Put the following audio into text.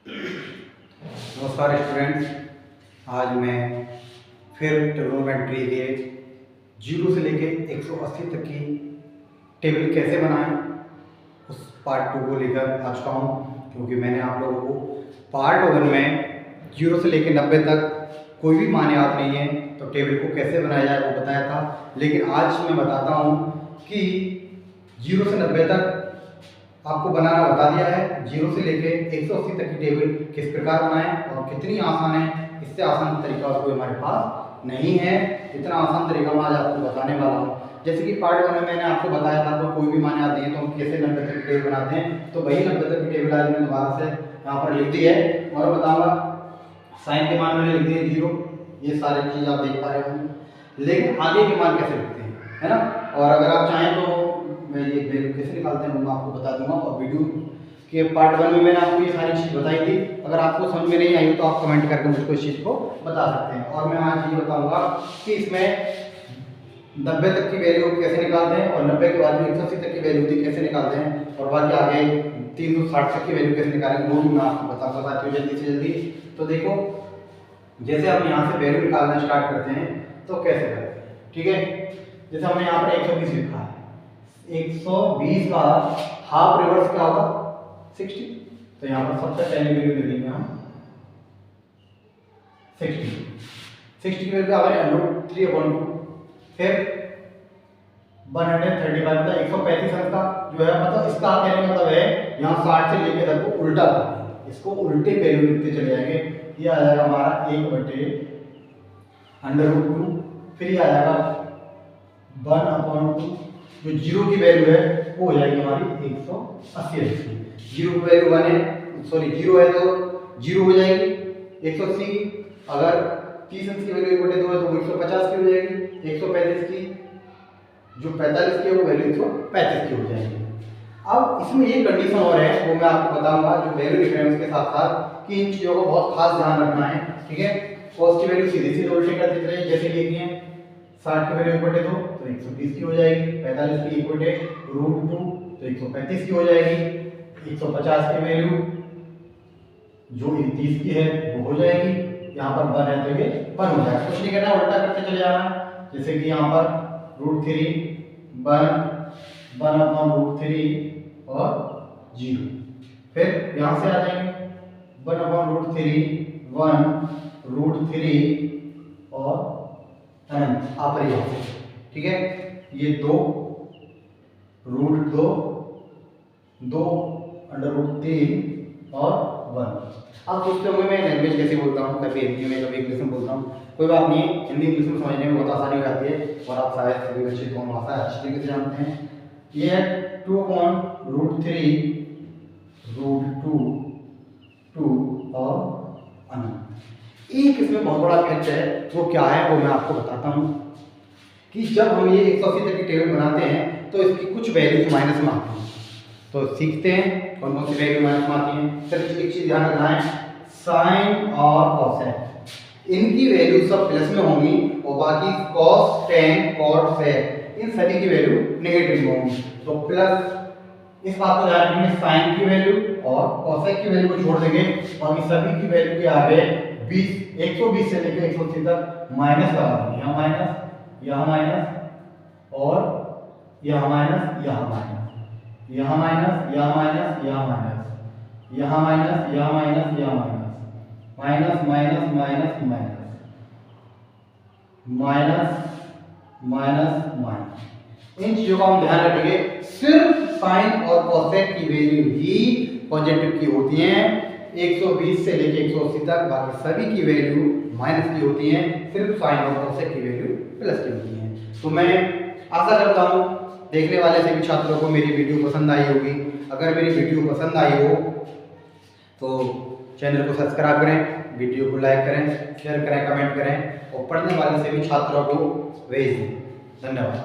नमस्कार स्टूडेंट्स। आज मैं फिर ट्रिग्नोमेट्री के 0 से लेके 180 तक की टेबल कैसे बनाएं उस पार्ट 2 को लेकर आ चुका हूँ, क्योंकि मैंने आप लोगों को पार्ट 1 में 0 से लेकर 90 तक कोई भी मान याद नहीं है तो टेबल को कैसे बनाया जाए वो बताया था। लेकिन आज मैं बताता हूँ कि 0 से 90 तक आपको बनाना बता दिया है। 0 से लेके 180 तक की टेबल किस प्रकार बनाएं और कितनी आसान है, इससे आसान तरीका कोई हमारे पास नहीं है। इतना आसान तरीका मैं आज आपको बताने वाला हूँ। जैसे कि पार्ट 1 में मैंने आपको बताया था तो कोई भी मान आती है तो हम कैसे 90 तक की टेबल बनाते हैं, तो वही 90 तक की टेबल आज मैंने दोबारा से यहाँ पर लिख दी है और बताऊँगा। साइन के मान मैंने लिख दिए 0, ये सारी चीज़ आप देख पा रहे होंगे। लेकिन आगे के मान कैसे लिखते हैं, है ना। और अगर आप चाहें तो मैं ये वैल्यू कैसे निकालते हैं वो मैं आपको बता दूंगा। और वीडियो के पार्ट 1 में मैंने आपको ये सारी चीज़ बताई थी। अगर आपको समझ में नहीं आई हो तो आप कमेंट करके मुझको इस चीज़ को बता सकते हैं। और मैं आज ये बताऊंगा कि इसमें 90 तक की वैल्यू कैसे निकालते हैं और 90 के बाद जो 180 तक की वैल्यू होती है कैसे निकालते हैं, और बाकी आगे 360 तक की वैल्यू कैसे निकालेंगे वो भी मैं आपको बताऊंगा साथियों जल्दी से जल्दी। तो देखो, जैसे हम यहाँ से वैल्यू निकालना स्टार्ट करते हैं तो कैसे करते हैं, ठीक है। जैसे हमने यहाँ पर 120 लिखा है, 120 का हाफ रिवर्स क्या होगा 60, तो यहाँ पर सबसे पहले वैल्यू लिखेंगे हम 60 की वैल्यू हमारे √3/2, फिर 135 का 135 अंक का जो है, मतलब इसका कहने का मतलब है यहाँ 60 से लेके तक को उल्टा कर देंगे, इसको उल्टे वैल्यू लिखते चले जाएंगे। ये आ जाएगा हमारा 1/√2, फिर ये आ जाएगा 1/2, जो 0 की वैल्यू है वो हो जाएगी हमारी 180 की। 0 की वैल्यू 1 है, सॉरी 0 है तो 0 हो जाएगी 180 की। अगर 30 अंश की वैल्यू 1/2 है तो वो 150 की हो जाएगी। 135 की जो 45 की है वो वैल्यू 135 की हो जाएगी। अब इसमें ये कंडीशन और है वो मैं आपको बताऊंगा, जो वैल्यू लिख रहे हैं उसके साथ साथ, कि इन चीज़ों का बहुत खास ध्यान रखना है, ठीक है। कॉस की वैल्यू सीधी सीधी उल्टे कर देते रहिए, जैसे लिखी है 60 की वैल्यू 1/2 तो 120 की हो जाएगी, 45 की 1/√2 तो 135 की हो जाएगी, 150 की वैल्यू जो 30 की है वो हो जाएगी। यहाँ पर 1 है तो ये 1 हो जाएगा, कुछ नहीं करना, उल्टा करते चले जाना। जैसे कि यहाँ पर √3 1/√3 और 0, फिर यहाँ से आ जाएंगे 1/√3 1√3 और अनंत आप यहाँ से, ठीक है। ये 2 √2 2/√3 और 1। अब पूछते होंगे मैं लैंग्वेज कैसे बोलता हूँ, कभी हिंदी में कभी इंग्लिश में बोलता हूँ। कोई बात नहीं, हिंदी इंग्लिश में समझने में बहुत आसानी हो जाती है और आप शायद सभी बच्चे दोनों भाषा अच्छी तरीके से जानते हैं। ये है 2/√3 √2 और अनंत। एक इसमें बहुत बड़ा फैक्ट है, वो क्या है वो मैं आपको बताता हूँ। कि जब हम ये 180 तक की टेबल बनाते हैं तो इसकी कुछ वैल्यूज माइनस में आती हैं, तो सीखते हैं कौन कौन सी वैल्यू माइनस में आती हैं। सिर्फ एक चीज ध्यान रखना है, साइन और कोसेक इनकी वैल्यू सब प्लस में होंगी और बाकी कॉस टेन कॉट सेक इन सभी की वैल्यू नेगेटिव में होंगी। तो प्लस इस बात को ध्यान रखेंगे, साइन की वैल्यू और कोसेक की वैल्यू को छोड़ देंगे, बाकी सभी की वैल्यू के आगे 120 से लेकर 180 तक माइनस लगा देंगे। यहाँ माइनस, यहाँ माइनस और यहाँ माइनस, यहाँ माइनस, यहाँ माइनस, यहाँ माइनस, यहाँ माइनस, यहाँ माइनस, यहाँ माइनस, यहाँ minus, minus minus minus minus minus minus. इन चीजों का हम ध्यान रखेंगे। सिर्फ साइन और कोसेक की वैल्यू ही पॉजिटिव की होती हैं 120 से लेकर 180 तक, बाकी सभी की वैल्यू माइनस की होती हैं। सिर्फ साइन और कोसेक की वैल्यू प्लस की होती हैं। तो मैं आशा करता हूँ देखने वाले सभी छात्रों को मेरी वीडियो पसंद आई होगी। अगर मेरी वीडियो पसंद आई हो तो चैनल को सब्सक्राइब करें, वीडियो को लाइक करें, शेयर करें, कमेंट करें और पढ़ने वाले सभी छात्रों को भेज दें। धन्यवाद।